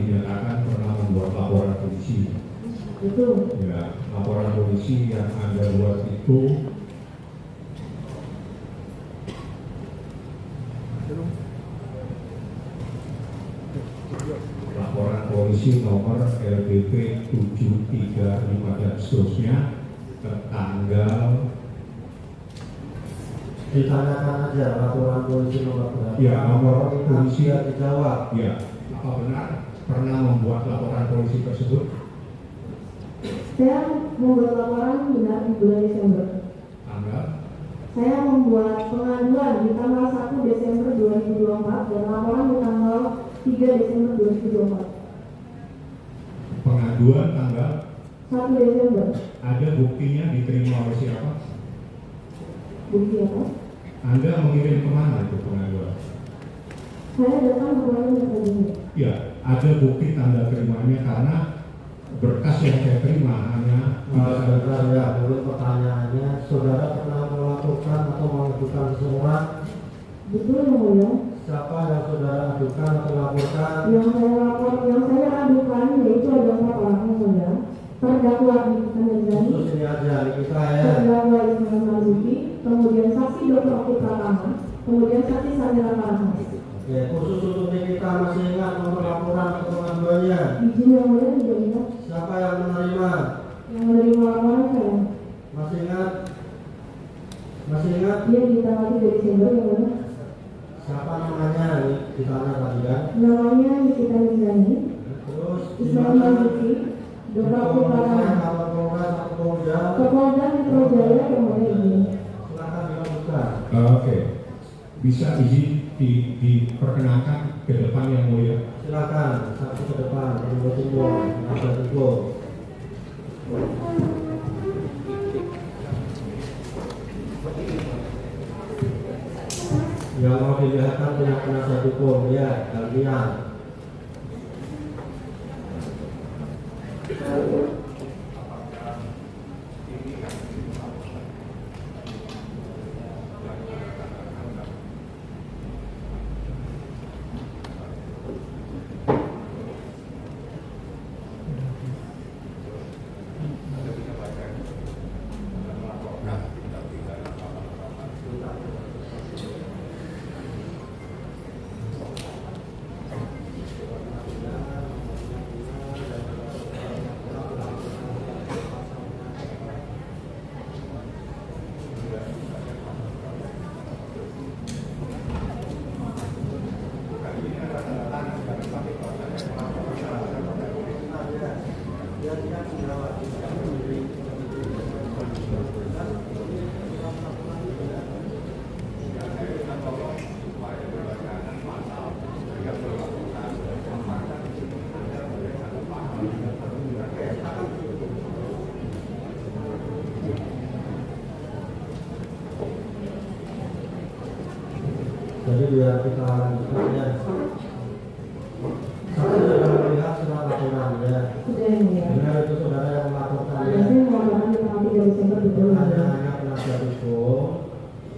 dinyatakan pernah membuat laporan polisi. Itu. Ya, laporan polisi yang Anda buat itu laporan polisi nomor LBP 7353 dan seterusnya tertanggal. Ditanyakan aja laporan polisi nomor berapa. Ya, nomor polisi dijawab. Ya, apa benar pernah membuat laporan polisi tersebut? Saya membuat laporan benar di bulan Desember. Tanggal? Saya membuat pengaduan di tanggal 1 Desember 2024 dan laporan di tanggal 3 Desember 2024. Pengaduan tanggal 1 Desember. Ada buktinya diterima oleh siapa? Bukti apa? Anda mengirim kemana itu pengaduan? Saya datang ke Polda Metro Jaya. Ya, ada bukti tanda terimanya karena berkas yang saya terima hanya Saudara ya, menurut pertanyaannya, saudara pernah melakukan atau mengajukan seseorang? Betul yang mulia. Siapa yang saudara ajukan atau laporkan? Yang saya adukan yaitu ada 4 orang yang mulia. Terdakwa Nikita Mirzani, Khusus ini aja, kita ya. terdakwa Ismail Marzuki, kemudian saksi Dr. Oki Pratama, kemudian saksi Samira Parahmas. Oke, khusus untuk kita masih ingat nomor laporan atau pengaduannya? Izin yang mulia tidak ingat. Siapa yang menerima? Yang menerima laporan saya. Masih ingat? Masih ingat? Dia di tanggal 3 Desember yang mulia. Siapa namanya? Ini ditanya tadi kan? Namanya Nikita Mirzani, Terus Ismail Marzuki, Dr. Oki Pratama. Ke Polda Metro Jaya yang mulia ini. Silakan dilanjutkan. Oke. Bisa izin diperkenalkan ke depan yang mulia. Silakan, satu ke depan, tunggu, ada tunggu. Yang mau dilihatkan punya penasihat hukum, ya, kalian. Jadi biar kita lanjutkan ya. Saksi sudah melihat surat laporannya. Sudah yang mulia. Benar itu saudara yang melaporkannya. Saya melaporkan di tanggal 3 Desember betul. Hanya penasihat hukum.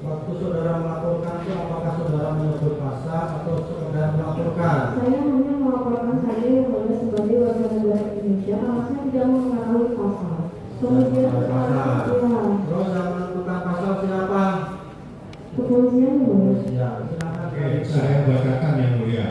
Waktu saudara melaporkan itu apakah saudara menyebut pasal atau sekedar melaporkan? Saya hanya melaporkan saja yang mulia sebagai warga negara Indonesia karena saya tidak mengetahui pasal. Kemudian Pasal. ya, Terus yang menentukan pasal siapa? kepolisian yang mulia. Ya, silakan. Oke, saya bacakan yang mulia.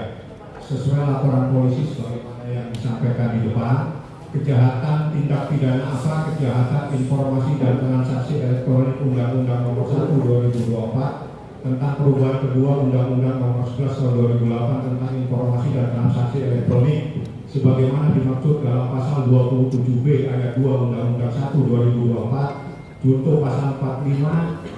Sesuai laporan polisi sebagaimana yang disampaikan di depan, kejahatan tindak pidana apa, kejahatan informasi dan transaksi elektronik Undang-Undang Nomor 1 2024 tentang perubahan kedua Undang-Undang Nomor 11 Tahun 2008 tentang informasi dan transaksi elektronik sebagaimana dimaksud dalam pasal 27B ayat 2 Undang-Undang 1 2024 junto pasal 45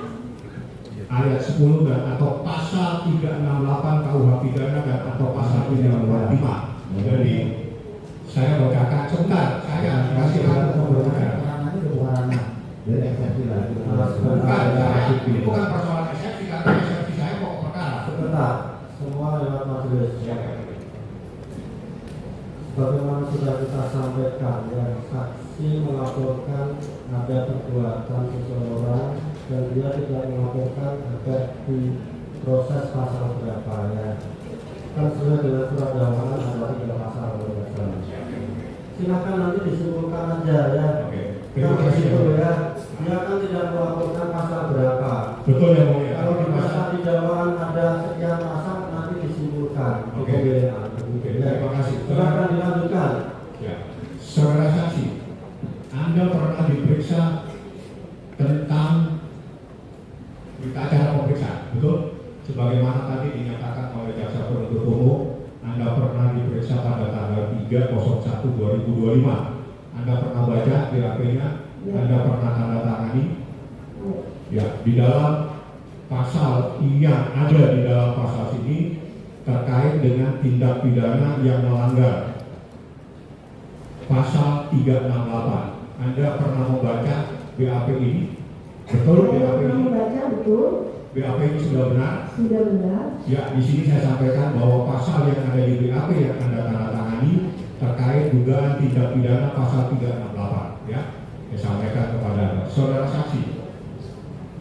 ayat 10 dan atau pasal 368 KUH pidana dan atau pasal 365. Jadi saya bacakan sebentar, saya kasih untuk berbicara. Dari eksepsi lagi. Bukan persoalan eksepsi, karena eksepsi saya kok perkara. Sebentar, semua lewat majelis. Bagaimana sudah kita sampaikan, ya, saksi melaporkan ada perbuatan seseorang dan dia tidak melaporkan agar diproses pasal berapa ya. Kan sesuai dengan surat dakwaan ada 3 pasal menurut silakan nanti disimpulkan aja ya. Oke. Terima Kalau kasih. itu ya, dia kan tidak melaporkan pasal berapa. Betul ya mulia. Kalau di Tapi pasal di dakwaan ada sekian pasal nanti disimpulkan. Oke. Oke, terima kasih. Silakan dilanjutkan. Ya, saudara saksi, Anda pernah diperiksa tentang berita acara pemeriksaan, betul? Sebagaimana tadi dinyatakan oleh jaksa penuntut umum, Anda pernah diperiksa pada tanggal 3/01/2025. Anda pernah baca BAP-nya, Anda pernah tanda tangani. Ya, di dalam pasal yang ada di dalam pasal ini terkait dengan tindak pidana yang melanggar pasal 368. Anda pernah membaca BAP ini? Betul Saya BAP pernah ini? membaca, betul, BAP ini sudah benar? sudah benar. Ya, di sini saya sampaikan bahwa pasal yang ada di BAP yang Anda tanda tangani terkait dugaan tindak pidana pasal 368. Ya, saya sampaikan kepada Anda. Saudara saksi,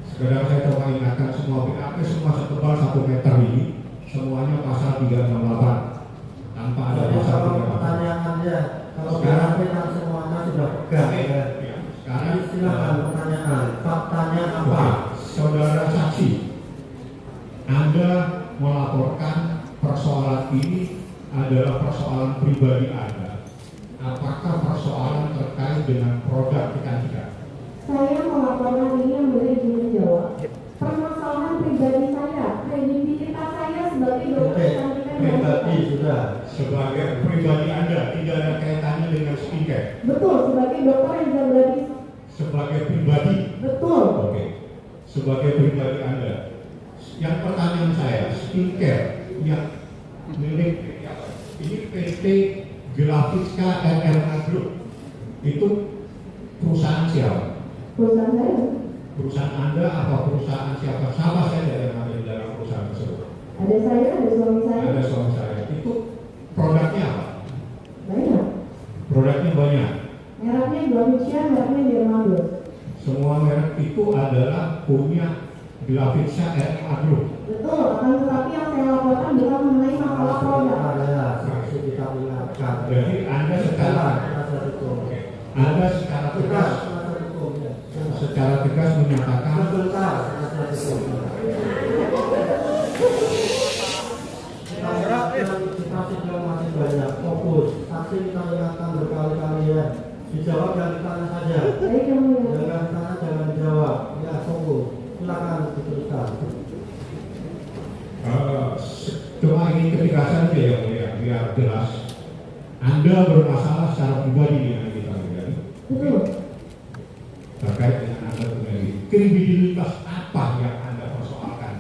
sekedar saya coba ingatkan semua BAP semua setebal 1 meter ini semuanya pasal 368 tanpa ada Jadi pasal kalau 368. pertanyaannya, kalau Sekarang- BAP kan semuanya sudah pegang ya. Ya, sekarang Jadi silakan pertanyaan, faktanya apa? Oke, saudara saksi, Anda melaporkan persoalan ini adalah persoalan pribadi Anda. Apakah persoalan terkait dengan produk kecantikan? Saya melaporkan ini yang boleh izin menjawab. Permasalahan pribadi saya, kredibilitas saya sebagai dokter Oke, kecantikan pribadi sudah. Sebagai pribadi Anda tidak ada kaitannya dengan skincare. Betul, sebagai dokter yang juga berarti Sebagai pribadi, betul. oke. Sebagai pribadi Anda, yang pertanyaan saya, skincare yang milik ini PT Grafika RRA Group itu perusahaan siapa? Perusahaan saya, Perusahaan Anda apa perusahaan siapa? Siapa saja yang ada di dalam perusahaan tersebut? ada saya, ada suami saya, Ada suami saya. Itu produknya apa? banyak. Produknya banyak. Mereknya Grafika, mereknya Dermados. Semua merek itu adalah punya Grafika RRA Group. Betul, akan tetapi yang saya laporkan bukan mengenai masalah produk. Ada saksi kita ingatkan. Jadi Anda secara Penasihat hukum. Anda secara tegas Penasihat hukum ya. secara tegas menyatakan Sebentar, penasihat hukum. Kita sudah masih banyak fokus. Saksi kita ingatkan berkali-kali ya. Dijawab dan ditanya saja. Baik yang mulia. Jangan ditanya, jangan dijawab. Ya, tunggu. Silakan diteruskan. cuma ingin ketegasan saja yang mulia biar jelas. Anda bermasalah secara pribadi dengan kita pribadi Betul. terkait dengan Anda pribadi. Kredibilitas apa yang Anda persoalkan?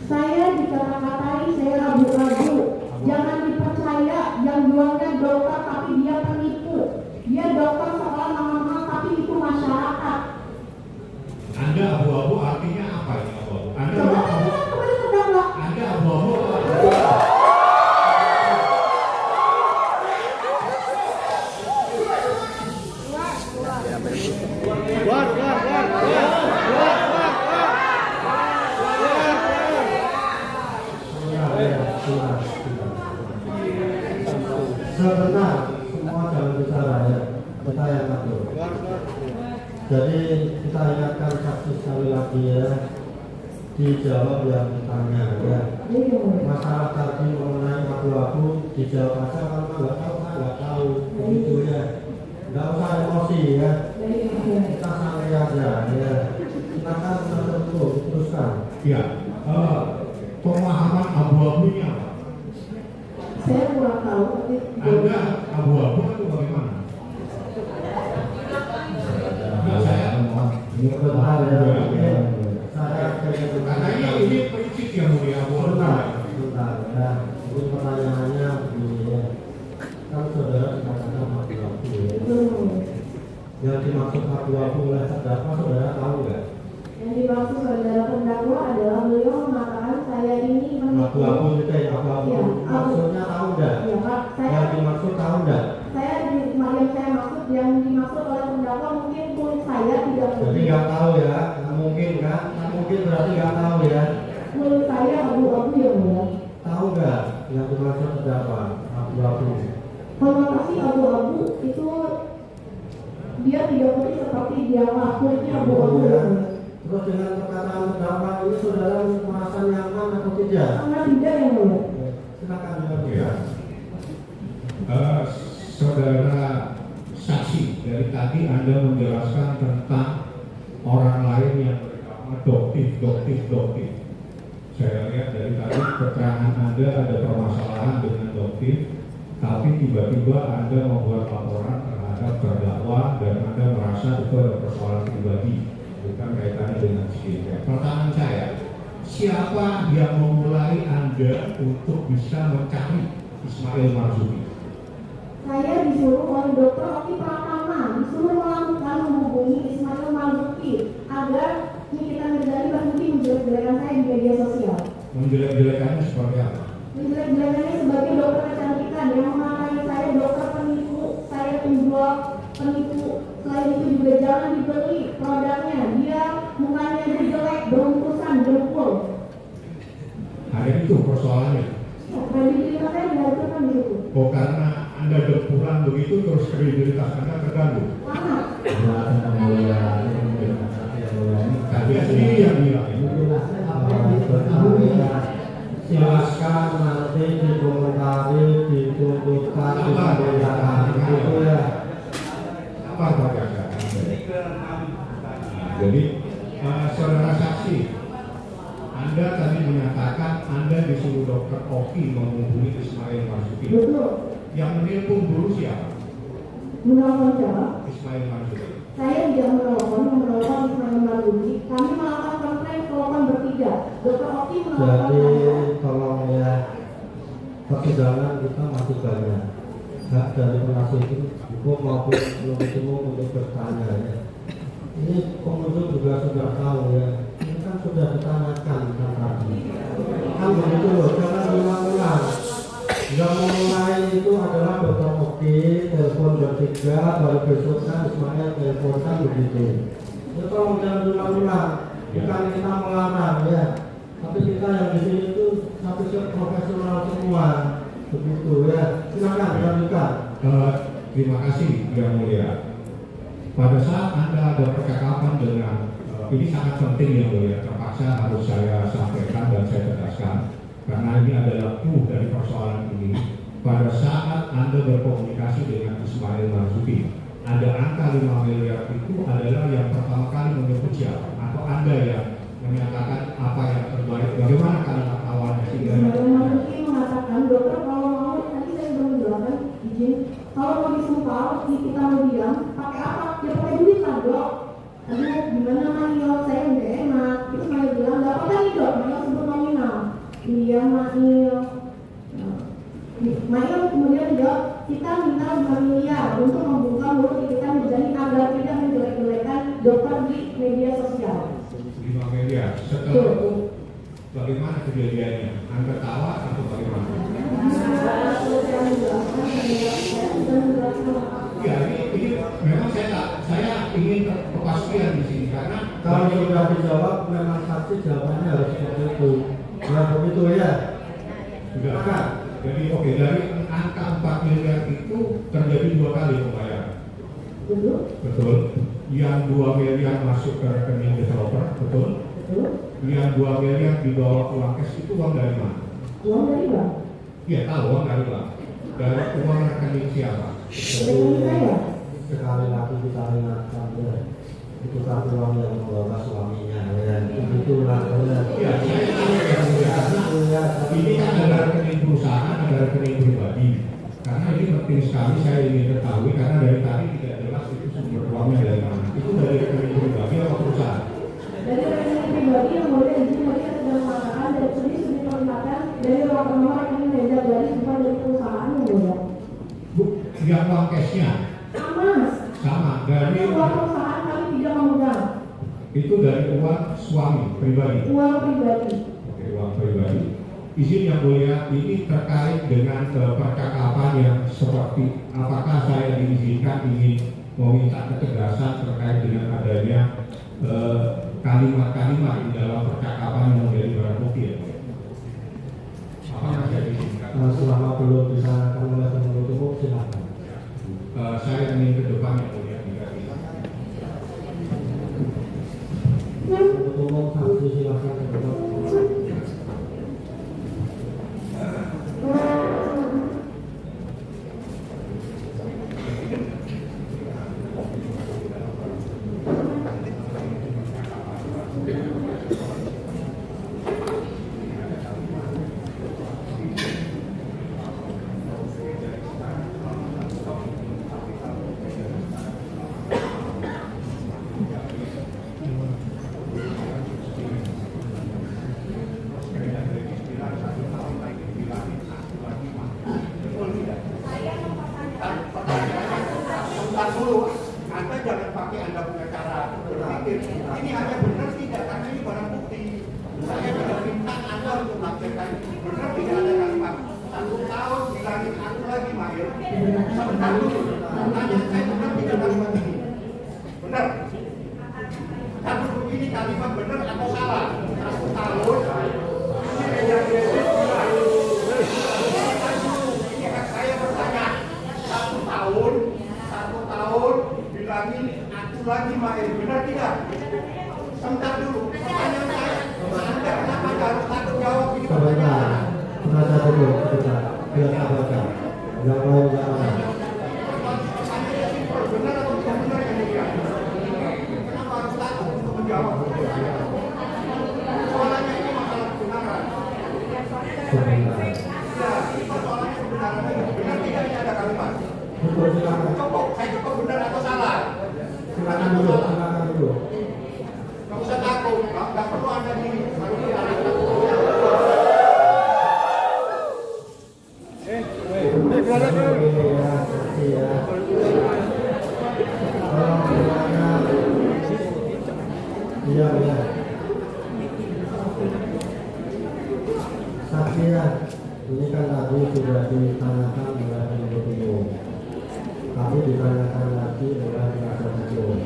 Saya dikata-katai, saya ragu-ragu. Jangan dipercaya yang jualnya dokter tapi dia penipu. Dia dokter sekolah mahal-mahal tapi itu masyarakat. Anda abu-abu artinya apa ini abu-abu? Anda Coba abu-abu. kita kembali ke terdakwa. Anda abu-abu. Sebentar, semua jangan bicara ya. Kita yang atur. Jadi kita ingatkan saksi sekali lagi ya. Dijawab yang ditanya ya. Baik yang mulia. Masalah tadi mengenai abu-abu dijawab aja karena nggak tahu, saya nggak tahu begitu ya. Nggak usah emosi ya. Baik yang mulia. Kita santai aja ya. Silakan untuk teruskan. Ya, pemahaman abu-abunya apa? Saya kurang tahu tapi Anda abu-abu itu bagaimana? Nah, saya Sebentar ya. Saya karena ini prinsip yang mulia abu-abu. Sebentar ya. Ini pertanyaannya begini ya. Kan saudara dikatakan abu-abu ya. betul yang mulia. Yang dimaksud abu-abu oleh terdakwa saudara tahu nggak? Yang dimaksud saudara terdakwa adalah beliau mengatakan saya ini menipu. Abu-abu itu ya, abu-abu. Iya, Maksudnya tahu nggak? Ya Pak, Yang dimaksud tahu nggak? yang saya maksud yang dimaksud oleh terdakwa mungkin kulit saya tidak Jadi putih. nggak tahu ya, nggak mungkin kan? Nggak mungkin berarti nggak tahu ya. Kulit saya abu-abu yang mulia. Tahu nggak yang dimaksud terdakwa abu-abu? konotasi abu-abu itu dia tidak putih seperti dia kulitnya abu-abu. Terus dengan perkataan terdakwa ini saudara merasa nyaman atau tidak? Sangat tidak yang mulia. Silakan Ya. Saudara saksi, dari tadi Anda menjelaskan tentang orang lain yang bernama doktif. Saya lihat dari tadi keterangan Anda ada permasalahan dengan doktif, tapi tiba-tiba Anda membuat laporan terhadap terdakwa dan Anda merasa itu ada persoalan pribadi, bukan kaitannya dengan skincare. Pertanyaan saya, siapa yang memulai Anda untuk bisa mencari Ismail Marzuki? Saya disuruh oleh Dr. Oki Pratama, disuruh melakukan menghubungi Ismail Marzuki agar Nikita Mirzani berhenti menjelek-jelekan saya di media sosial. Menjelek-jelekannya seperti apa? Menjelek-jelekannya sebagai dokter kecantikan yang mengatai saya dokter penipu, saya penjual penipu. Selain itu juga jangan dibeli produknya, dia mukanya aja jelek, berukusan, dengkul. Ada itu persoalannya. Ya, kredibilitas saya dihancurkan di situ. Oh, karena Anda berkurang begitu terus kredibilitas Anda terganggu. Sangat. Tadi sendiri yang bilang. Silakan nanti dikomentari, ditunjukkan, disampaikan gitu ya. Apa Anda? Jadi, saudara saksi, Anda tadi menyatakan Anda disuruh Dr. Oki menghubungi Ismail Marzuki. Betul. Yang menelpon dulu siapa? Menelpon siapa? Ismail Marzuki. Saya tidak menelpon, Ismail Marzuki. Kami melakukan konferensi telepon bertiga. Dr. Oki melakukan. Jadi tolong ya, persidangan kita masih banyak. Hak dari penasihat hukum maupun penuntut umum untuk bertanya ya. Ini pengunjung juga sudah tahu ya. Ini kan sudah ditanyakan tadi. Kan begitu loh, jangan ulang-ulang. Yang memulai itu adalah Dr. Oki, telepon bertiga, baru besoknya Ismail telepon kan begitu. Ya tolong jangan ulang-ulang. Bukan kita melarang ya. Tapi kita yang di sini itu satu profesional semua, begitu ya. Silakan dilanjutkan. Terima kasih Yang Mulia. Pada saat Anda ada percakapan dengan ini sangat penting Yang Mulia, terpaksa harus saya sampaikan dan saya tegaskan karena ini adalah dari persoalan ini. Pada saat Anda berkomunikasi dengan Ismail Marzuki, ada angka 5 miliar itu adalah yang pertama kali menyebut siapa? Atau Anda yang menyatakan apa yang terbaik? Bagaimana kalimat awalnya sehingga Ismail Marzuki mengatakan, dokter kalau mau, tadi saya belum menjelaskan izin, kalau mau disumpah, kita mau diam, pakai apa? Ya pakai duit lah dok. Aduh, gimana Mail? Saya nggak enak. Terus Mail bilang, nggak apa-apa nih dok, Mail sebut nominal. Iya Mail. Mail kemudian jawab, kita minta 5 miliar untuk membuka mulut Nikita Mirzani agar tidak menjelek-jelekan dokter di media sosial. 5 miliar. Setelah itu bagaimana kejadiannya? Anda tawa atau bagaimana? Ya, ini memang saya ingin kepastian di sini karena Kalau sudah dijawab, memang saksi jawabannya harus seperti itu. Nah begitu ya. juga kan. Jadi oke, dari angka 4 miliar itu terjadi 2 kali pembayaran. Betul. Yang 2 miliar masuk ke rekening developer, betul. Yang 2 miliar dibawa uang cash itu uang dari mana? Uang dari bank. Iya tahu uang dari bank. Dari uang rekening siapa? Rekening saya. Sekali lagi kita ingatkan ya, itu kan uang yang membawa suaminya ya. Itulah ya. Iya, saya tahu yang mulia karena ini kan ada rekening perusahaan, ada rekening pribadi. Karena ini penting sekali saya ingin ketahui karena dari tadi tidak jelas itu sumber uangnya dari mana. Itu dari rekening pribadi atau perusahaan? Dari rekening pribadi yang boleh izin mereka sudah mengatakan dari sini sudah diperlihatkan dari nomor rekening Reza Garis bukan dari perusahaan yang boleh. Yang uang cashnya sama dari uang perusahaan kami tidak memegang. itu dari uang suami pribadi. Uang pribadi. Oke, uang pribadi. Izin yang mulia, ini terkait dengan percakapan yang seperti apakah saya diizinkan ingin meminta ketegasan terkait dengan adanya kalimat-kalimat di dalam percakapan yang menjadi barang bukti ya. Apakah saya diizinkan? Selama belum disarankan oleh penuntut umum, silakan. Saya ingin ke depan yang mulia tidak. Penuntut umum saksi silakan ke depan. Sebentar dulu, Anda jangan pakai Anda punya cara berpikir. Ini hanya benar tidak, karena ini barang bukti. Saya sudah minta Anda untuk melaksanakan benar tidak ada kalimat 1 tahun bilangin aku lagi mahir. Sebentar dulu, tanya saya benar tidak kalimat ini. Benar. Satu ini kalimat benar atau salah? 1 tahun. Ini beda-beda. Saya bertanya, 1 tahun bilangin aku lagi main, benar tidak? Sebentar dulu, pertanyaan saya, Anda kenapa harus takut jawab ini pertanyaan? Sebentar dulu, sebentar. Biar saya baca. Yang lain jangan. Pertanyaannya simpel, benar atau tidak benar yang mulia? Kenapa harus takut untuk menjawab? Soalnya ini masalah kebenaran. Sebentar. Ya, ini soalnya kebenaran. Benar tidak ini ada kalimat? Betul, silakan. Saya cukup benar atau salah? Silakan dulu, silakan dulu. Nggak usah takut, nggak perlu Anda ini. Iya, iya. Saksi ya, ini kan tadi sudah ditanyakan oleh penuntut umum. Tapi ditanyakan lagi oleh penasihat hukum.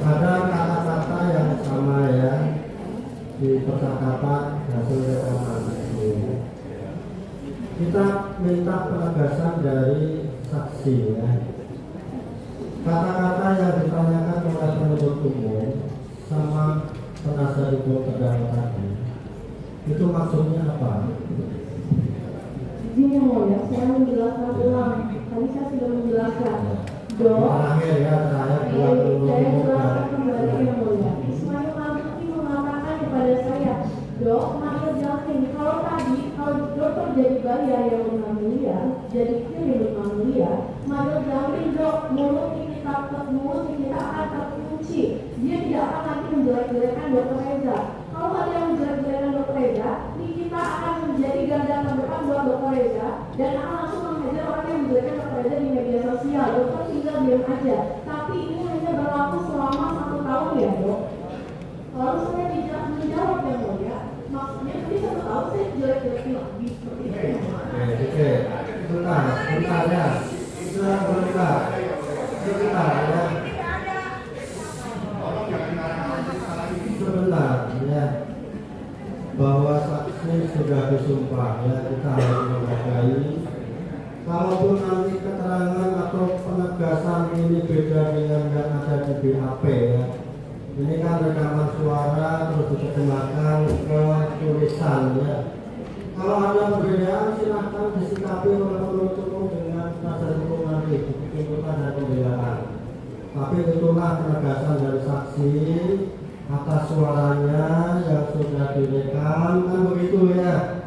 Ada kata-kata yang sama ya di percakapan hasil rekaman ini. Kita minta penegasan dari saksi ya. Kata-kata yang ditanyakan oleh penuntut umum sama penasihat hukum terdakwa tadi, itu maksudnya apa? Izin yang mulia, saya menjelaskan ulang. Tadi saya sudah menjelaskan. Terakhir ya, saya buat dulu. Saya jelaskan kembali yang mulia. Ismail Marzuki mengatakan kepada saya, Dok, Mario Jalkin, kalau dokter jadi bayar yang 5 miliar, jadi kirim 5 miliar, Mario Jalkin, Dok, mulut kita akan terkunci. Dia tidak akan lagi menjelek-jelekan Dokter Reza. Kalau ada yang menjelek-jelekan Dokter Reza, kita akan menjadi garda terdepan buat Dokter Reza dan akan langsung menghajar orang yang menjelekkan Dokter Reza di media sosial. Dokter tinggal diam aja. Tapi ini hanya berlaku selama 1 tahun ya, Dok. Lalu saya tidak menjawab yang mulia. Maksudnya nanti 1 tahun saya jelek-jelekin lagi seperti itu. Oke, bentar ya. Sebentar ya. Sebentar ya. Bahwa saksi sudah disumpah ya, kita harus menghargai. Kalaupun nanti keterangan atau penegasan ini beda dengan yang ada di BAP ya. Ini kan rekaman suara terus diterjemahkan ke tulisan ya. Kalau ada perbedaan silahkan disikapi oleh penuntut umum dengan penasihat hukum nanti, tuntutan dan pembelaan. Tapi itulah penegasan dari saksi atas suaranya yang sudah direkam, kan begitu ya.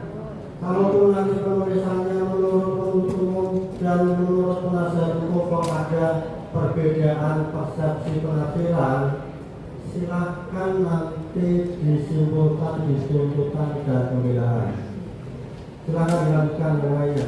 Kalaupun nanti penulisannya menurut penuntut umum dan menurut penasihat hukum ada perbedaan persepsi penafsiran, silahkan nanti disimpulkan di tuntutan dan pembelaan. Silakan dilanjutkan mulainya.